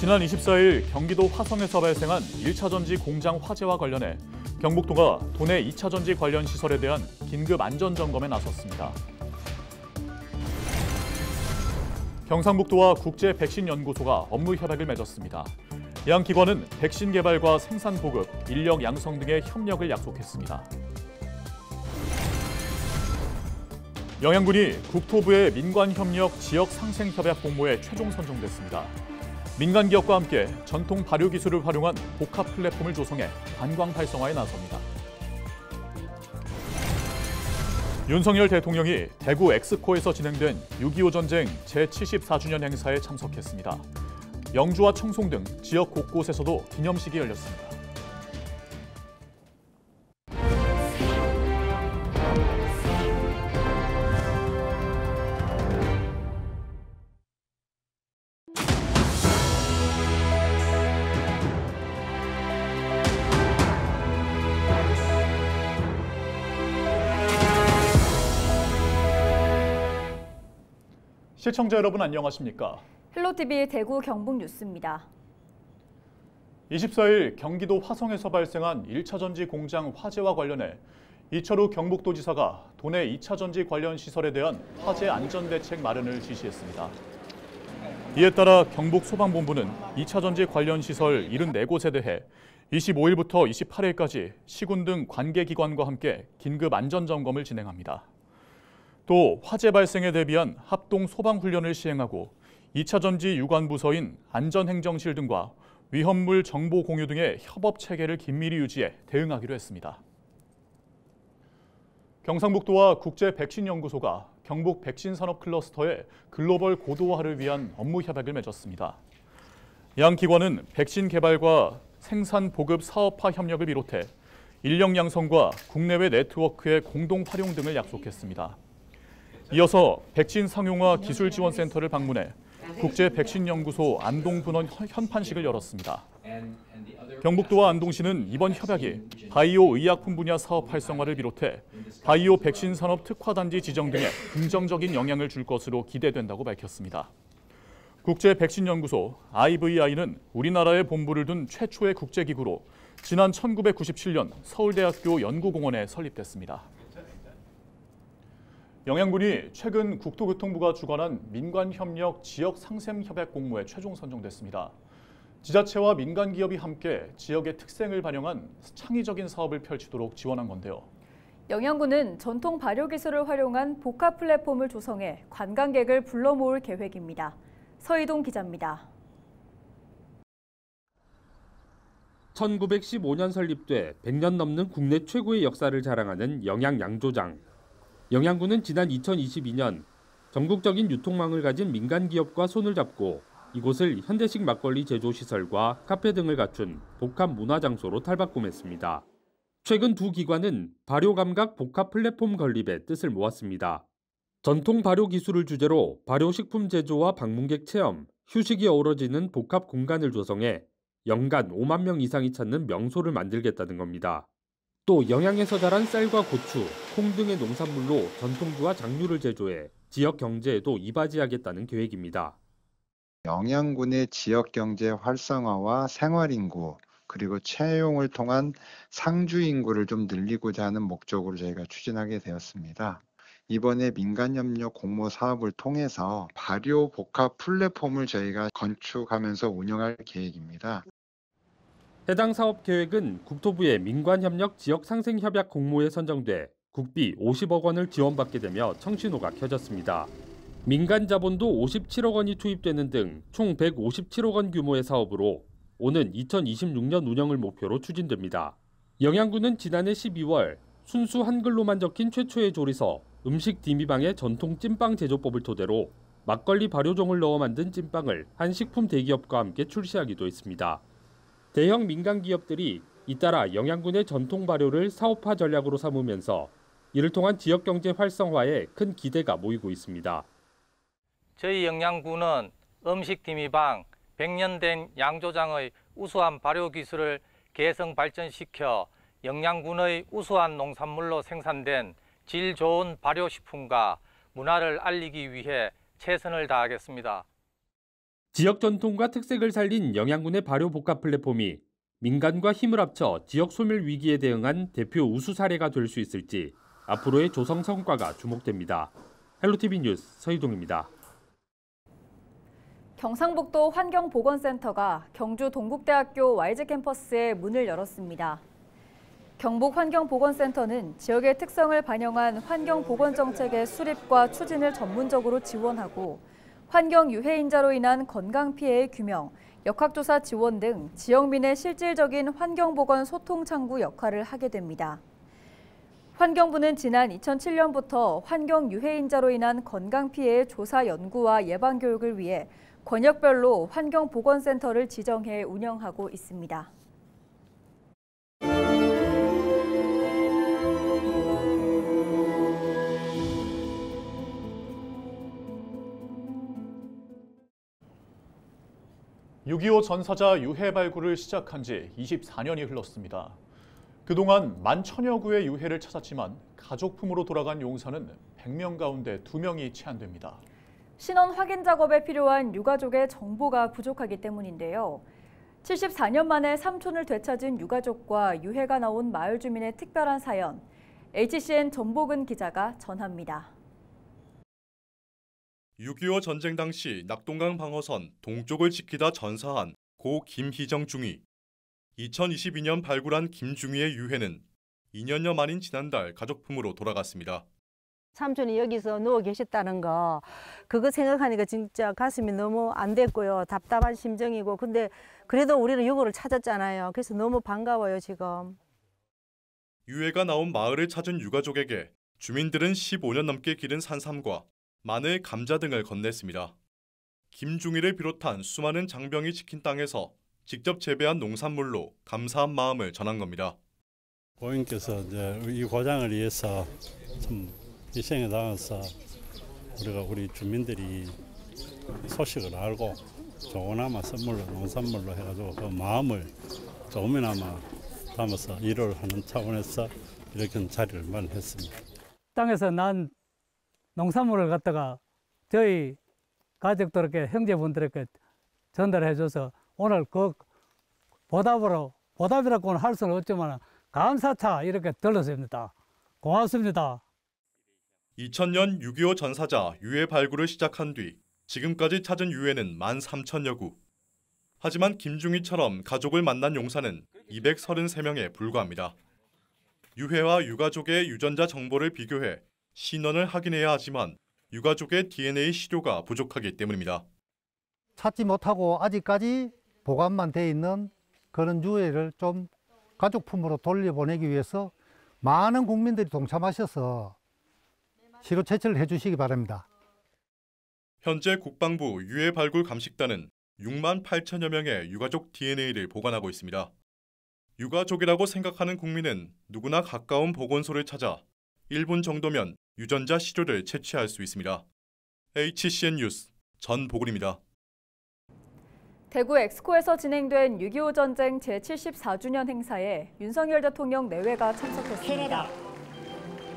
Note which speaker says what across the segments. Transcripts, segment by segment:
Speaker 1: 지난 24일 경기도 화성에서 발생한 1차 전지 공장 화재와 관련해 경북도가 도내 2차 전지 관련 시설에 대한 긴급 안전 점검에 나섰습니다. 경상북도와 국제백신연구소가 업무 협약을 맺었습니다. 양 기관은 백신 개발과 생산 보급, 인력 양성 등의 협력을 약속했습니다. 영양군이 국토부의 민관협력 지역상생협약 공모에 최종 선정됐습니다. 민간 기업과 함께 전통 발효 기술을 활용한 복합 플랫폼을 조성해 관광 활성화에 나섭니다. 윤석열 대통령이 대구 엑스코에서 진행된 6.25 전쟁 제74주년 행사에 참석했습니다. 영주와 청송 등 지역 곳곳에서도 기념식이 열렸습니다. 시청자 여러분 안녕하십니까?
Speaker 2: 헬로티비 대구 경북 뉴스입니다.
Speaker 1: 24일 경기도 화성에서 발생한 1차 전지 공장 화재와 관련해 이철우 경북도지사가 도내 2차 전지 관련 시설에 대한 화재 안전 대책 마련을 지시했습니다. 이에 따라 경북소방본부는 2차 전지 관련 시설 74곳에 대해 25일부터 28일까지 시군 등 관계기관과 함께 긴급 안전점검을 진행합니다. 또 화재 발생에 대비한 합동 소방훈련을 시행하고 2차 전지 유관부서인 안전행정실 등과 위험물 정보 공유 등의 협업 체계를 긴밀히 유지해 대응하기로 했습니다. 경상북도와 국제백신연구소가 경북 백신산업 클러스터의 글로벌 고도화를 위한 업무 협약을 맺었습니다. 양 기관은 백신 개발과 생산 보급 사업화 협력을 비롯해 인력 양성과 국내외 네트워크의 공동 활용 등을 약속했습니다. 이어서 백신 상용화 기술지원센터를 방문해 국제백신연구소 안동분원 현판식을 열었습니다. 경북도와 안동시는 이번 협약이 바이오 의약품 분야 사업 활성화를 비롯해 바이오 백신 산업 특화단지 지정 등에 긍정적인 영향을 줄 것으로 기대된다고 밝혔습니다. 국제백신연구소 IVI는 우리나라에 본부를 둔 최초의 국제기구로 지난 1997년 서울대학교 연구공원에 설립됐습니다. 영양군이 최근 국토교통부가 주관한 민관협력 지역상생협약 공모에 최종 선정됐습니다. 지자체와 민간기업이 함께 지역의 특색을 반영한 창의적인 사업을 펼치도록 지원한 건데요.
Speaker 2: 영양군은 전통 발효 기술을 활용한 복합 플랫폼을 조성해 관광객을 불러 모을 계획입니다. 서희동 기자입니다.
Speaker 3: 1915년 설립돼 100년 넘는 국내 최고의 역사를 자랑하는 영양양조장. 영양군은 지난 2022년 전국적인 유통망을 가진 민간 기업과 손을 잡고 이곳을 현대식 막걸리 제조 시설과 카페 등을 갖춘 복합 문화 장소로 탈바꿈했습니다. 최근 두 기관은 발효 감각 복합 플랫폼 건립에 뜻을 모았습니다. 전통 발효 기술을 주제로 발효식품 제조와 방문객 체험, 휴식이 어우러지는 복합 공간을 조성해 연간 5만 명 이상이 찾는 명소를 만들겠다는 겁니다. 또 영양에서 자란 쌀과 고추, 콩 등의 농산물로 전통주와 장류를 제조해 지역 경제에도 이바지하겠다는 계획입니다.
Speaker 4: 영양군의 지역 경제 활성화와 생활인구 그리고 채용을 통한 상주 인구를 좀 늘리고자 하는 목적으로 저희가 추진하게 되었습니다. 이번에 민간협력 공모 사업을 통해서 발효 복합 플랫폼을 저희가 건축하면서 운영할 계획입니다.
Speaker 3: 해당 사업 계획은 국토부의 민관협력 지역상생협약 공모에 선정돼 국비 50억 원을 지원받게 되며 청신호가 켜졌습니다. 민간 자본도 57억 원이 투입되는 등 총 157억 원 규모의 사업으로 오는 2026년 운영을 목표로 추진됩니다. 영양군은 지난해 12월 순수 한글로만 적힌 최초의 조리서 음식 디미방의 전통 찐빵 제조법을 토대로 막걸리 발효종을 넣어 만든 찐빵을 한 식품 대기업과 함께 출시하기도 했습니다. 대형 민간 기업들이 잇따라 영양군의 전통 발효를 사업화 전략으로 삼으면서 이를 통한 지역 경제 활성화에 큰 기대가 모이고 있습니다.
Speaker 5: 저희 영양군은 음식 디미방 100년 된 양조장의 우수한 발효 기술을 개성 발전시켜 영양군의 우수한 농산물로 생산된 질 좋은 발효식품과 문화를 알리기 위해 최선을 다하겠습니다.
Speaker 3: 지역 전통과 특색을 살린 영양군의 발효 복합 플랫폼이 민간과 힘을 합쳐 지역 소멸 위기에 대응한 대표 우수 사례가 될 수 있을지 앞으로의 조성 성과가 주목됩니다. 헬로티비 뉴스 서희동입니다.
Speaker 2: 경상북도 환경보건센터가 경주 동국대학교 YG 캠퍼스에 문을 열었습니다. 경북환경보건센터는 지역의 특성을 반영한 환경보건정책의 수립과 추진을 전문적으로 지원하고 환경유해인자로 인한 건강피해의 규명, 역학조사 지원 등 지역민의 실질적인 환경보건 소통 창구 역할을 하게 됩니다. 환경부는 지난 2007년부터 환경유해인자로 인한 건강피해의 조사 연구와 예방교육을 위해 권역별로 환경보건센터를 지정해 운영하고 있습니다.
Speaker 1: (6.25) 전사자 유해 발굴을 시작한 지 24년이 흘렀습니다. 그동안 10,000여 구의 유해를 찾았지만 가족품으로 돌아간 용사는 100명 가운데 2명이 채안됩니다.
Speaker 2: 신원 확인 작업에 필요한 유가족의 정보가 부족하기 때문인데요. 74년 만에 삼촌을 되찾은 유가족과 유해가 나온 마을 주민의 특별한 사연, HCN 전복은 기자가 전합니다.
Speaker 6: 6.25 전쟁 당시 낙동강 방어선 동쪽을 지키다 전사한 고 김희정 중위. 2022년 발굴한 김중위의 유해는 2년여 만인 지난달 가족품으로 돌아갔습니다.
Speaker 7: 삼촌이 여기서 누워 계셨다는 거, 그거 생각하니까 진짜 가슴이 너무 안 됐고요. 답답한 심정이고, 근데 그래도 우리는 유고를 찾았잖아요. 그래서 너무 반가워요, 지금.
Speaker 6: 유해가 나온 마을을 찾은 유가족에게 주민들은 15년 넘게 기른 산삼과 마늘, 감자 등을 건넸습니다. 김중위를 비롯한 수많은 장병이 지킨 땅에서 직접 재배한 농산물로 감사한 마음을 전한 겁니다.
Speaker 8: 고인께서 이제 이 고장을 위해서 참 희생에 나가서 우리 주민들이 소식을 알고 조그나마 선물로 농산물로 해가지고 그 마음을 조금이나마 담아서 일을 하는 차원에서 이렇게 자리를 마련했습니다.
Speaker 9: 땅에서 난 농산물을 갖다가 저희 가족들에게 형제분들에게 전달해줘서 오늘 그 보답이라고는 할 수는 없지만 감사차 이렇게 들었습니다. 고맙습니다.
Speaker 6: 2000년 6.25 전사자 유해 발굴을 시작한 뒤 지금까지 찾은 유해는 13,000여 구. 하지만 김중위처럼 가족을 만난 용사는 233명에 불과합니다. 유해와 유가족의 유전자 정보를 비교해 신원을 확인해야 하지만 유가족의 DNA 시료가 부족하기 때문입니다.
Speaker 10: 찾지 못하고 아직까지 보관만 돼 있는 그런 유해를 좀 가족품으로 돌려보내기 위해서 많은 국민들이 동참하셔서 시료 채취를 해주시기 바랍니다.
Speaker 6: 현재 국방부 유해 발굴 감식단은 68,000여 명의 유가족 DNA를 보관하고 있습니다. 유가족이라고 생각하는 국민은 누구나 가까운 보건소를 찾아 1분 정도면 유전자 시료를 채취할 수 있습니다. HCN 뉴스 전보글입니다.
Speaker 2: 대구 엑스코에서 진행된 6.25 전쟁 제74주년 행사에 윤석열 대통령 내외가 참석했습니다.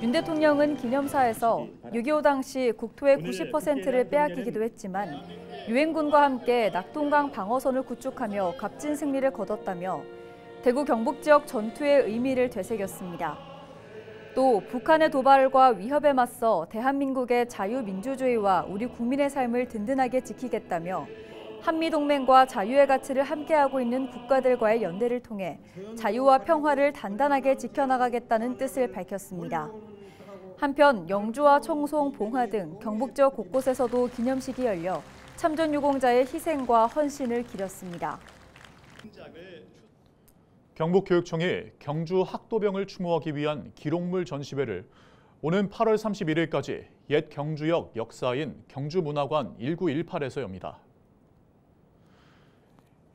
Speaker 2: 윤 대통령은 기념사에서 6.25 당시 국토의 90%를 빼앗기기도 했지만 유엔군과 함께 낙동강 방어선을 구축하며 값진 승리를 거뒀다며 대구 경북 지역 전투의 의미를 되새겼습니다. 또 북한의 도발과 위협에 맞서 대한민국의 자유민주주의와 우리 국민의 삶을 든든하게 지키겠다며 한미동맹과 자유의 가치를 함께하고 있는 국가들과의 연대를 통해 자유와 평화를 단단하게 지켜나가겠다는 뜻을 밝혔습니다. 한편 영주와 청송, 봉화 등 경북 지역 곳곳에서도 기념식이 열려 참전유공자의 희생과 헌신을 기렸습니다.
Speaker 1: 경북교육청이 경주 학도병을 추모하기 위한 기록물 전시회를 오는 8월 31일까지 옛 경주역 역사인 경주문화관 1918에서 엽니다.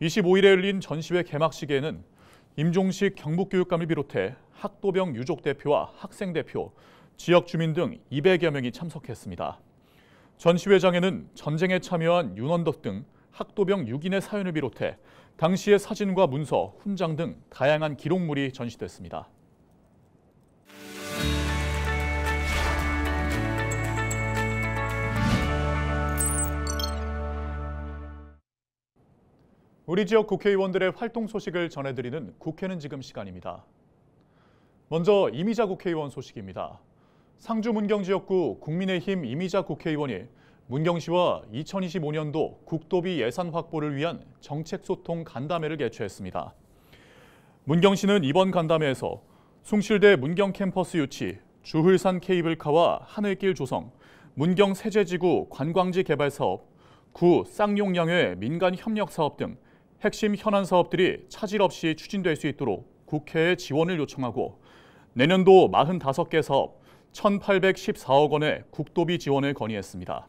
Speaker 1: 25일에 열린 전시회 개막식에는 임종식 경북교육감을 비롯해 학도병 유족 대표와 학생 대표, 지역 주민 등 200여 명이 참석했습니다. 전시회장에는 전쟁에 참여한 윤원덕 등 학도병 6인의 사연을 비롯해 당시의 사진과 문서, 훈장 등 다양한 기록물이 전시됐습니다. 우리 지역 국회의원들의 활동 소식을 전해드리는 국회는 지금 시간입니다. 먼저 이미자 국회의원 소식입니다. 상주 문경지역구 국민의힘 이미자 국회의원이 문경시와 2025년도 국도비 예산 확보를 위한 정책소통 간담회를 개최했습니다. 문경시는 이번 간담회에서 숭실대 문경 캠퍼스 유치, 주흘산 케이블카와 하늘길 조성, 문경 세제지구 관광지 개발 사업, 구 쌍용양회 민간 협력 사업 등 핵심 현안 사업들이 차질 없이 추진될 수 있도록 국회에 지원을 요청하고 내년도 45개 사업 1,814억 원의 국도비 지원을 건의했습니다.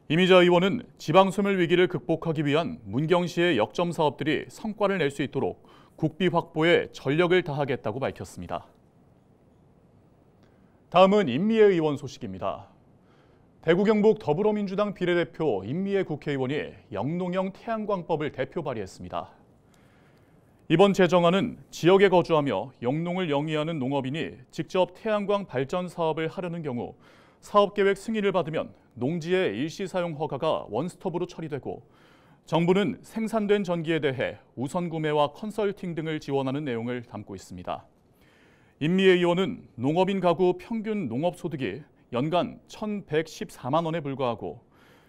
Speaker 1: 이미자 의원은 지방 소멸 위기를 극복하기 위한 문경시의 역점 사업들이 성과를 낼 수 있도록 국비 확보에 전력을 다하겠다고 밝혔습니다. 다음은 임미애 의원 소식입니다. 대구 경북 더불어민주당 비례대표 임미애 국회의원이 영농형 태양광법을 대표 발의했습니다. 이번 제정안은 지역에 거주하며 영농을 영위하는 농업인이 직접 태양광 발전 사업을 하려는 경우 사업계획 승인을 받으면 농지의 일시 사용 허가가 원스톱으로 처리되고 정부는 생산된 전기에 대해 우선 구매와 컨설팅 등을 지원하는 내용을 담고 있습니다. 임미애 의원은 농업인 가구 평균 농업소득이 연간 1,114만 원에 불과하고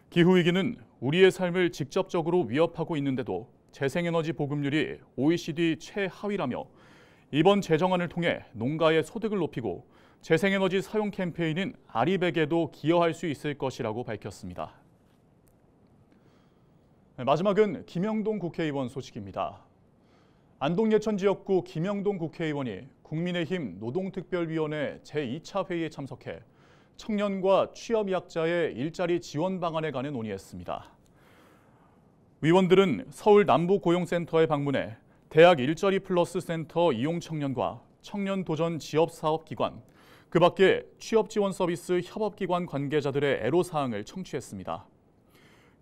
Speaker 1: 기후위기는 우리의 삶을 직접적으로 위협하고 있는데도 재생에너지 보급률이 OECD 최하위라며 이번 제정안을 통해 농가의 소득을 높이고 재생에너지 사용 캠페인인 아리백에도 기여할 수 있을 것이라고 밝혔습니다. 마지막은 김영동 국회의원 소식입니다. 안동-예천 지역구 김영동 국회의원이 국민의힘 노동특별위원회 제2차 회의에 참석해 청년과 취업약자의 일자리 지원 방안에 관해 논의했습니다. 위원들은 서울 남부고용센터에 방문해 대학 일자리 플러스 센터 이용 청년과 청년 도전 지업사업기관, 그 밖에 취업지원 서비스 협업기관 관계자들의 애로사항을 청취했습니다.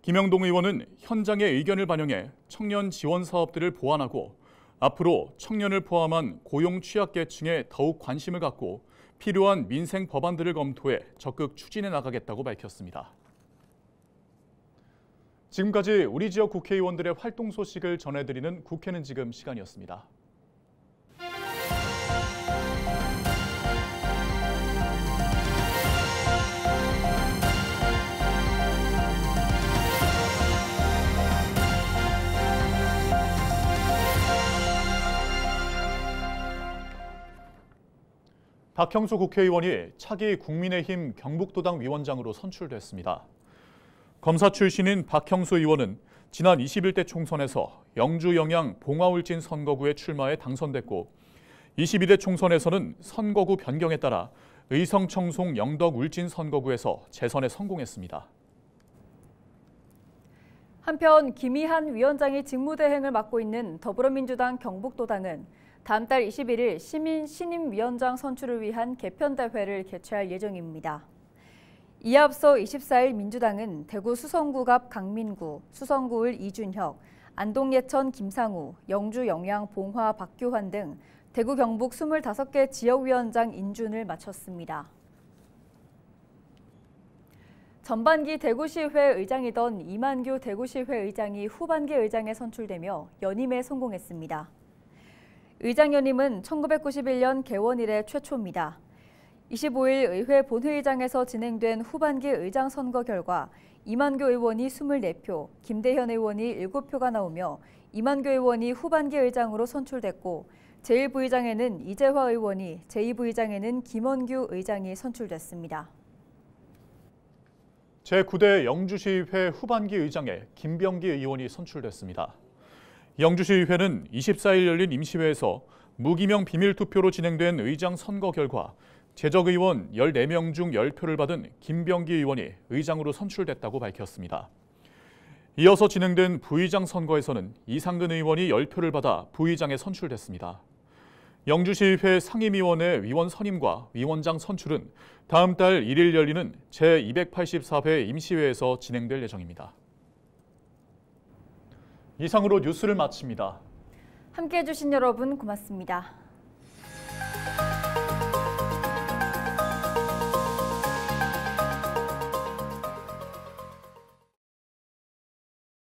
Speaker 1: 김영동 의원은 현장의 의견을 반영해 청년 지원 사업들을 보완하고 앞으로 청년을 포함한 고용 취약계층에 더욱 관심을 갖고 필요한 민생 법안들을 검토해 적극 추진해 나가겠다고 밝혔습니다. 지금까지 우리 지역 국회의원들의 활동 소식을 전해드리는 국회는 지금 시간이었습니다. 박형수 국회의원이 차기 국민의힘 경북도당 위원장으로 선출됐습니다. 검사 출신인 박형수 의원은 지난 21대 총선에서 영주 영양 봉화울진 선거구에 출마해 당선됐고 22대 총선에서는 선거구 변경에 따라 의성청송 영덕 울진 선거구에서 재선에 성공했습니다.
Speaker 2: 한편 김희한 위원장이 직무대행을 맡고 있는 더불어민주당 경북도당은 다음 달 21일 시민 신임위원장 선출을 위한 개편대회를 개최할 예정입니다. 이에 앞서 24일 민주당은 대구 수성구 갑 강민구, 수성구을 이준혁, 안동 예천 김상우, 영주 영양 봉화 박규환 등 대구 경북 25개 지역위원장 인준을 마쳤습니다. 전반기 대구시의회 의장이던 이만규 대구시의회 의장이 후반기 의장에 선출되며 연임에 성공했습니다. 의장 연임은 1991년 개원 이래 최초입니다. 25일 의회 본회의장에서 진행된 후반기 의장 선거 결과 이만규 의원이 24표, 김대현 의원이 7표가 나오며 이만규 의원이 후반기 의장으로 선출됐고 제1부의장에는 이재화 의원이, 제2부의장에는 김원규 의장이 선출됐습니다.
Speaker 1: 제9대 영주시의회 후반기 의장에 김병기 의원이 선출됐습니다. 영주시의회는 24일 열린 임시회에서 무기명 비밀투표로 진행된 의장 선거 결과 재적의원 14명 중 10표를 받은 김병기 의원이 의장으로 선출됐다고 밝혔습니다. 이어서 진행된 부의장 선거에서는 이상근 의원이 10표를 받아 부의장에 선출됐습니다. 영주시의회 상임위원회 위원 선임과 위원장 선출은 다음 달 1일 열리는 제284회 임시회에서 진행될 예정입니다. 이상으로 뉴스를 마칩니다.
Speaker 2: 함께해 주신 여러분 고맙습니다.